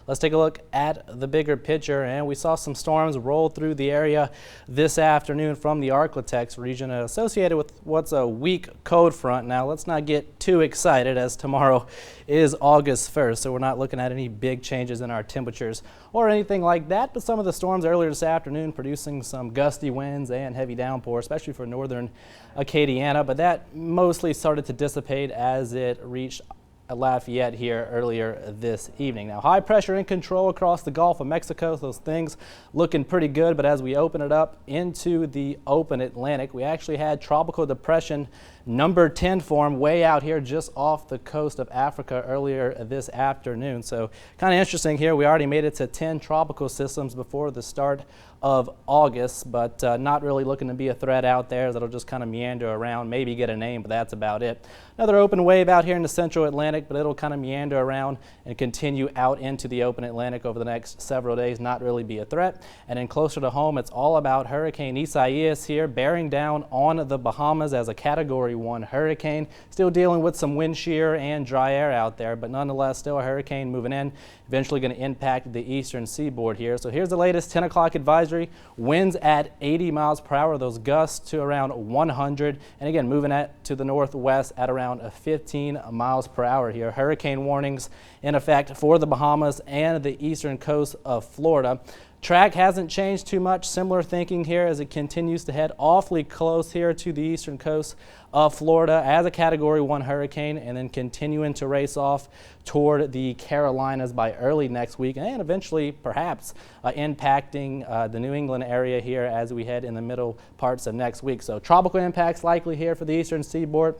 let's take a look at the bigger picture. And we saw some storms roll through the area this afternoon from the Arklatex region associated with what's a weak cold front. Now, let's not get too excited as tomorrow is August 1st, so we're not looking at any big changes in our temperatures or anything like that. But some of the storms earlier this afternoon producing some gusty winds and heavy downpour, especially for northern Acadiana. But that mostly started to dissipate as it reached Lafayette here earlier this evening. Now, high pressure in control across the Gulf of Mexico, so those things looking pretty good. But as we open it up into the open Atlantic, we actually had tropical depression number 10 form way out here just off the coast of Africa earlier this afternoon. So kind of interesting here. We already made it to 10 tropical systems before the start of August, but not really looking to be a threat out there. That'll just kind of meander around, maybe get a name, but that's about it. Another open wave out here in the central Atlantic, but it'll kind of meander around and continue out into the open Atlantic over the next several days, not really be a threat. And then closer to home, it's all about Hurricane Isaias here, bearing down on the Bahamas as a Category 1 hurricane. Still dealing with some wind shear and dry air out there, but nonetheless still a hurricane moving in, eventually going to impact the eastern seaboard here. So here's the latest 10 o'clock advisory. Winds at 80 miles per hour, those gusts to around 100, and again moving to the northwest at around 15 miles per hour here. Hurricane warnings in effect for the Bahamas and the eastern coast of Florida. Track hasn't changed too much. Similar thinking here as it continues to head awfully close here to the eastern coast of Florida as a Category 1 hurricane, and then continuing to race off toward the Carolinas by early next week, and eventually perhaps impacting the New England area here as we head in the middle parts of next week. So tropical impacts likely here for the eastern seaboard,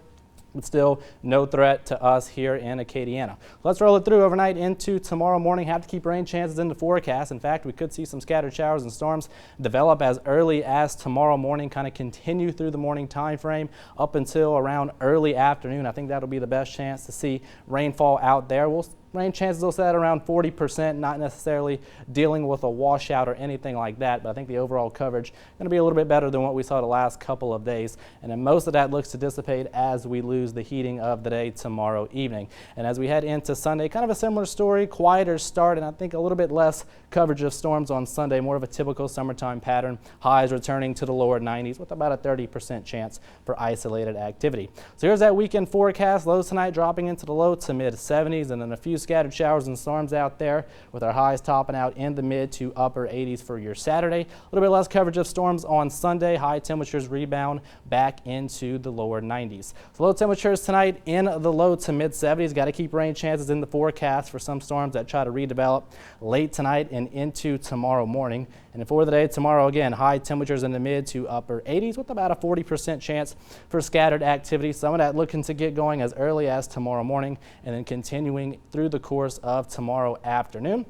but still no threat to us here in Acadiana. Let's roll it through overnight into tomorrow morning. Have to keep rain chances in the forecast. In fact, we could see some scattered showers and storms develop as early as tomorrow morning, kind of continue through the morning time frame up until around early afternoon. I think that'll be the best chance to see rainfall out there. Rain chances will set around 40%, not necessarily dealing with a washout or anything like that, but I think the overall coverage is going to be a little bit better than what we saw the last couple of days. And then most of that looks to dissipate as we lose the heating of the day tomorrow evening. And as we head into Sunday, kind of a similar story, quieter start, and I think a little bit less coverage of storms on Sunday, more of a typical summertime pattern. Highs returning to the lower 90s with about a 30% chance for isolated activity. So here's that weekend forecast. Lows tonight dropping into the low to mid 70s, and then a few scattered showers and storms out there with our highs topping out in the mid to upper 80s for your Saturday. A little bit less coverage of storms on Sunday. High temperatures rebound back into the lower 90s. So low temperatures tonight in the low to mid 70s. Got to keep rain chances in the forecast for some storms that try to redevelop late tonight and into tomorrow morning. And for the day tomorrow, again, high temperatures in the mid to upper 80s with about a 40% chance for scattered activity. Some of that looking to get going as early as tomorrow morning and then continuing through the course of tomorrow afternoon.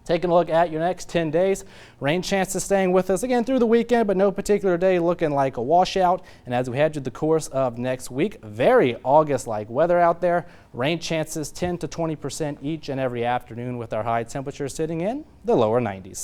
Taking a look at your next 10 days, rain chances staying with us again through the weekend, but no particular day looking like a washout. And as we head through the course of next week, very August-like weather out there. Rain chances 10 to 20% each and every afternoon with our high temperatures sitting in the lower 90s.